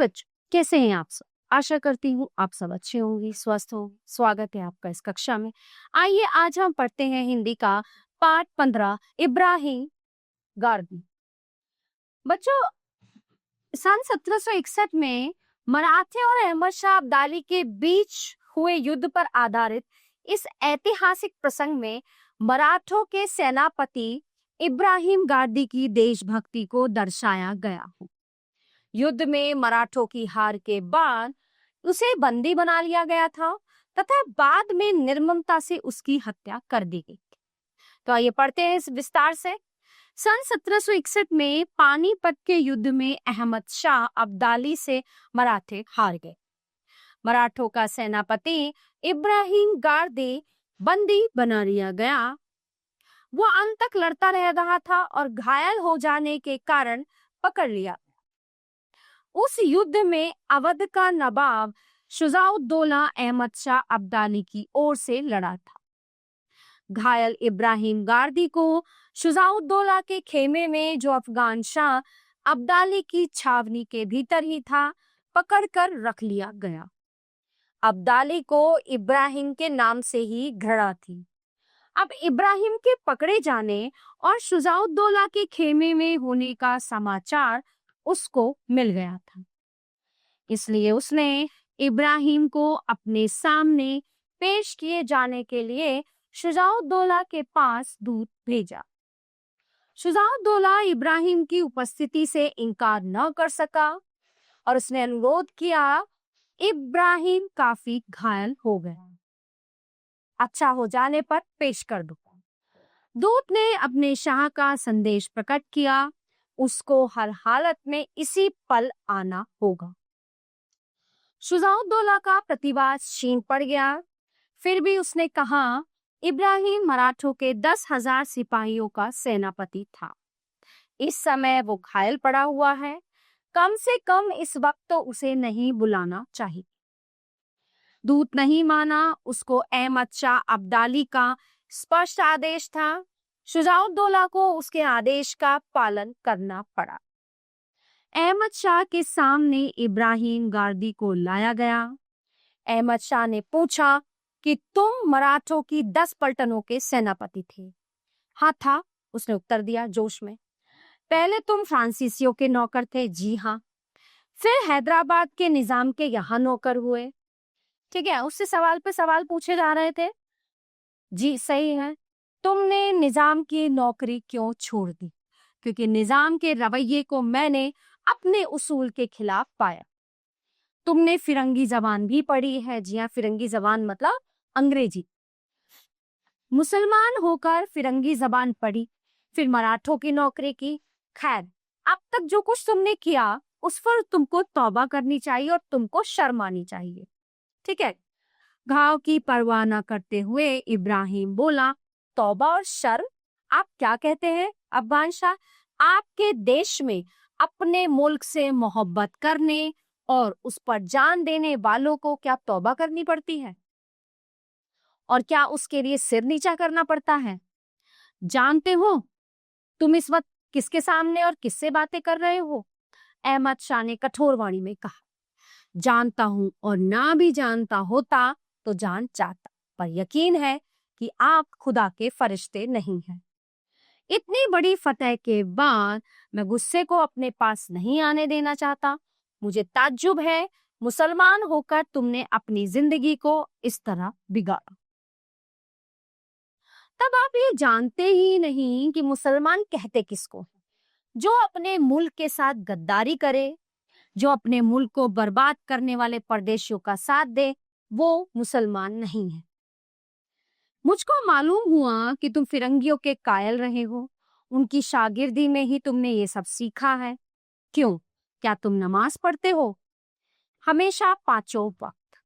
बच्चों, कैसे हैं आप सब? आशा करती हूँ आप सब अच्छे होंगे, स्वस्थ होंगे। स्वागत है आपका इस कक्षा में। आइए आज हम पढ़ते हैं हिंदी का पाठ 15 इब्राहिम गारदी। बच्चों, सन 1761 में मराठे और अहमद शाह अब्दाली के बीच हुए युद्ध पर आधारित इस ऐतिहासिक प्रसंग में मराठों के सेनापति इब्राहिम गारदी की देशभक्ति को दर्शाया गया हो। युद्ध में मराठों की हार के बाद उसे बंदी बना लिया गया था तथा बाद में निर्ममता से उसकी हत्या कर दी गई। तो आइए पढ़ते हैं इस विस्तार से। सन 1761 में पानीपत के युद्ध में अहमद शाह अब्दाली से मराठे हार गए। मराठों का सेनापति इब्राहिम गारदी बंदी बना लिया गया। वो अंत तक लड़ता रह रहा था और घायल हो जाने के कारण पकड़ लिया। उस युद्ध में अवध का नवाब शुजाउद्दौला अहमद शाह अब्दाली की ओर से लड़ा था। घायल इब्राहिम गारदी को शुजाउद्दौला के खेमे में, जो अफगान शाह अब्दाली की छावनी के भीतर ही था, पकड़कर रख लिया गया। अब्दाली को इब्राहिम के नाम से ही घृणा थी। अब इब्राहिम के पकड़े जाने और शुजाउद्दौला के खेमे में होने का समाचार उसको मिल गया था। इसलिए उसने इब्राहिम को अपने सामने पेश किए जाने के लिए शुजाउद्दौला के पास दूत भेजा। शुजाउद्दौला इब्राहिम की उपस्थिति से इनकार न कर सका और उसने अनुरोध किया। इब्राहिम काफी घायल हो गया, अच्छा हो जाने पर पेश कर दो। दूत ने अपने शाह का संदेश प्रकट किया, उसको हर हालत में इसी पल आना होगा। शुजाउद्दौला का प्रतिवाद क्षीण पड़ गया। फिर भी उसने कहा, इब्राहिम मराठों के 10,000 सिपाहियों का सेनापति था। इस समय वो घायल पड़ा हुआ है, कम से कम इस वक्त तो उसे नहीं बुलाना चाहिए। दूत नहीं माना। उसको अहमद शाह अब्दाली का स्पष्ट आदेश था। शुजाउद्दौला को उसके आदेश का पालन करना पड़ा। अहमद शाह के सामने इब्राहिम गारदी को लाया गया। अहमद शाह ने पूछा कि तुम मराठों की 10 पलटनों के सेनापति थे? हाँ था, उसने उत्तर दिया जोश में। पहले तुम फ्रांसीसियों के नौकर थे? जी हाँ। फिर हैदराबाद के निजाम के यहाँ नौकर हुए? ठीक है, उससे सवाल पे सवाल पूछे जा रहे थे। जी सही है। तुमने निजाम की नौकरी क्यों छोड़ दी? क्योंकि निजाम के रवैये को मैंने अपने उसूल के खिलाफ पाया। तुमने फिरंगी जबान भी पढ़ी है? जी हाँ, फिरंगी जबान मतलब अंग्रेजी। मुसलमान होकर फिरंगी जबान पढ़ी, फिर मराठों की नौकरी की। खैर, अब तक जो कुछ तुमने किया उस पर तुमको तौबा करनी चाहिए और तुमको शर्म आनी चाहिए। ठीक है। घाव की परवाह न करते हुए इब्राहिम बोला, तौबा और शर्म? आप क्या कहते हैं अफगान शाह? आपके देश में अपने मुल्क से मोहब्बत करने और उस पर जान देने वालों को क्या तौबा करनी पड़ती है? और क्या उसके लिए सिर नीचा करना पड़ता है? जानते हो तुम इस वक्त किसके सामने और किससे बातें कर रहे हो? अहमद शाह ने कठोर वाणी में कहा। जानता हूं, और ना भी जानता होता तो जान चाहता, पर यकीन है कि आप खुदा के फरिश्ते नहीं हैं। इतनी बड़ी फतह के बाद मैं गुस्से को अपने पास नहीं आने देना चाहता। मुझे ताज्जुब है, मुसलमान होकर तुमने अपनी जिंदगी को इस तरह बिगाड़ा। तब आप ये जानते ही नहीं कि मुसलमान कहते किसको है। जो अपने मुल्क के साथ गद्दारी करे, जो अपने मुल्क को बर्बाद करने वाले परदेशियों का साथ दे, वो मुसलमान नहीं है। मुझको मालूम हुआ कि तुम फिरंगियों के कायल रहे हो। उनकी शागिर्दी में ही तुमने ये सब सीखा है। क्यों? क्या तुम नमाज पढ़ते हो? हमेशा 5 वक्त।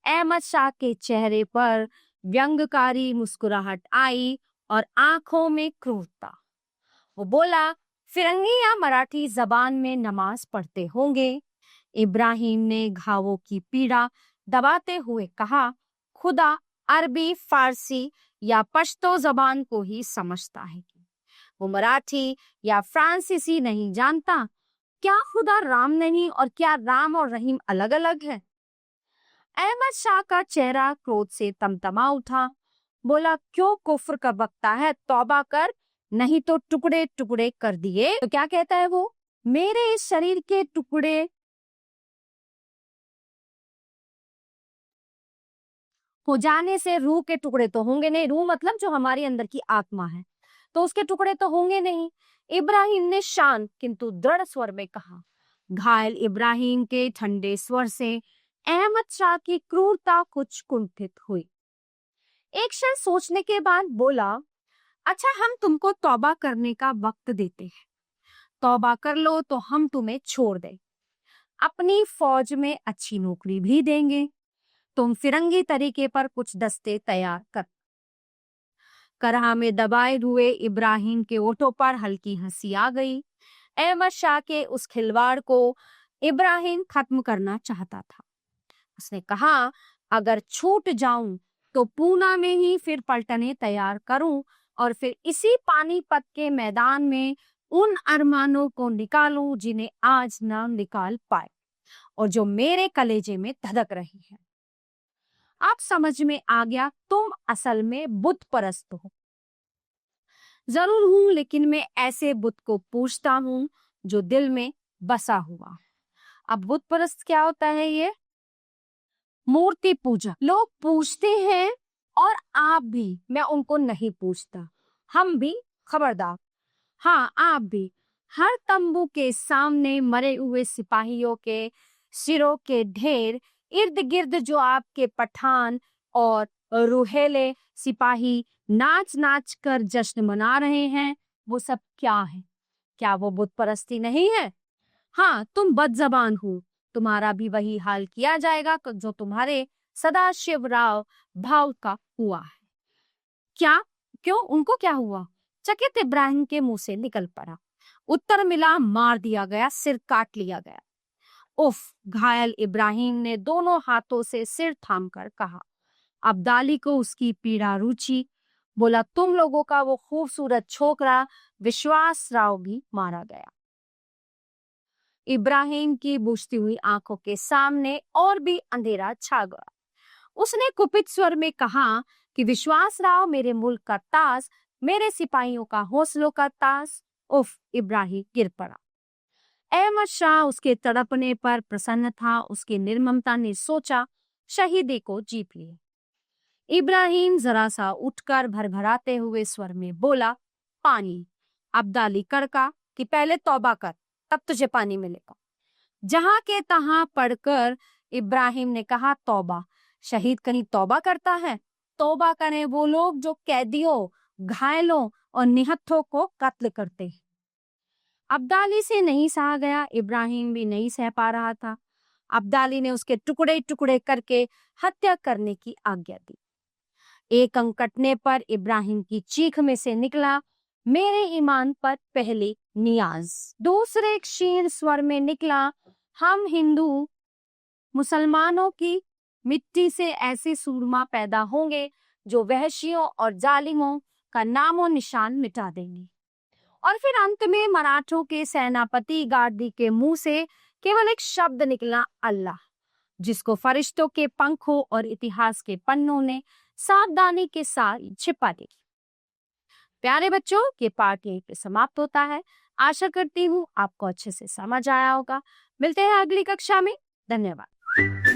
अहमद शाह के चेहरे पर व्यंग्यकारी मुस्कुराहट आई और आंखों में क्रूरता। वो बोला, फिरंगी या मराठी जबान में नमाज पढ़ते होंगे। इब्राहिम ने घावों की पीड़ा दबाते हुए कहा, खुदा अरबी, फारसी या पश्तो जबान को ही समझता है। वो मराठी या फ्रांसीसी नहीं जानता। क्या खुदा राम नहीं और क्या राम और रहीम अलग अलग है? अहमद शाह का चेहरा क्रोध से तमतमा उठा। बोला, क्यों कुफ्र का बकता है, तौबा कर, नहीं तो टुकड़े टुकड़े कर दिए। तो क्या कहता है वो? मेरे इस शरीर के टुकड़े हो जाने से रूह के टुकड़े तो होंगे नहीं। रूह मतलब जो हमारी अंदर की आत्मा है, तो उसके टुकड़े तो होंगे नहीं। इब्राहिम ने शांत किंतु दृढ़ स्वर में कहा। घायल इब्राहिम के ठंडे स्वर से अहमद शाह की क्रूरता कुछ कुंठित हुई। एक क्षण सोचने के बाद बोला, अच्छा, हम तुमको तौबा करने का वक्त देते हैं। तौबा कर लो तो हम तुम्हें छोड़ दें, अपनी फौज में अच्छी नौकरी भी देंगे। तुम फिरंगी तरीके पर कुछ दस्ते तैयार कर। करहा में दबाए हुए इब्राहिम के ओठों पर हल्की हंसी आ गई। अहमद शाह के उस खिलवाड़ को इब्राहिम खत्म करना चाहता था। उसने कहा, अगर छूट जाऊं तो पूना में ही फिर पलटने तैयार करूं और फिर इसी पानीपत के मैदान में उन अरमानों को निकालूं जिन्हें आज न निकाल पाए और जो मेरे कलेजे में धधक रही है। आप समझ में आ गया, तुम असल में बुत परस्त हो। जरूर हूं, लेकिन मैं ऐसे बुत को पूजता हूं जो दिल में बसा हुआ। अब बुत परस्त क्या होता है? ये मूर्ति पूजा लोग पूछते हैं, और आप भी। मैं उनको नहीं पूछता, हम भी खबरदार। हाँ, आप भी। हर तंबू के सामने मरे हुए सिपाहियों के सिरों के ढेर, इर्द गिर्द जो आपके पठान और रुहेले सिपाही नाच नाच कर जश्न मना रहे हैं, वो सब क्या है? क्या वो बुत परस्ती नहीं है? हाँ, तुम बदजबान हो। तुम्हारा भी वही हाल किया जाएगा जो तुम्हारे सदाशिवराव भाव का हुआ है। क्या? क्यों, उनको क्या हुआ? चकित इब्राहिम के मुंह से निकल पड़ा। उत्तर मिला, मार दिया गया, सिर काट लिया गया। उफ! घायल इब्राहिम ने दोनों हाथों से सिर थामकर कहा। अब्दाली को उसकी पीड़ा रुचि। बोला, तुम लोगों का वो खूबसूरत छोकरा विश्वास राव भी मारा गया। इब्राहिम की बुझती हुई आंखों के सामने और भी अंधेरा छा गया। उसने कुपित स्वर में कहा कि विश्वास राव मेरे मुल्क का ताज, मेरे सिपाहियों का हौसलों का ताज। उफ! इब्राहिम गिर पड़ा। अहमद शाह उसके तड़पने पर प्रसन्न था। उसकी निर्ममता ने सोचा, शहीदी को जीत लिया। इब्राहिम जरा सा उठकर भरभराते हुए स्वर में बोला, पानी। अब्दाली कड़का कि पहले तौबा कर, तब तुझे पानी मिलेगा। जहां के तहां पढ़कर इब्राहिम ने कहा, तौबा। शहीद कहीं तौबा करता है? तौबा करें वो लोग जो कैदियों, घायलों और निहत्थों को कत्ल करते हैं। अब्दाली से नहीं सहा गया, इब्राहिम भी नहीं सह पा रहा था। अब्दाली ने उसके टुकड़े टुकड़े करके हत्या करने की आज्ञा दी। एक अंक कटने पर इब्राहिम की चीख में से निकला, मेरे ईमान पर पहले नियाज। दूसरे क्षीण स्वर में निकला, हम हिंदू मुसलमानों की मिट्टी से ऐसे सूरमा पैदा होंगे जो वहशियों और जालिमों का नामो निशान मिटा देंगे। और फिर अंत में मराठों के सेनापति गार्दी के मुंह से केवल एक शब्द निकला, अल्लाह, जिसको फरिश्तों के पंखों और इतिहास के पन्नों ने सावधानी के साथ छिपा दी। प्यारे बच्चों, ये पाठ यहीं पे समाप्त होता है। आशा करती हूँ आपको अच्छे से समझ आया होगा। मिलते हैं अगली कक्षा में। धन्यवाद।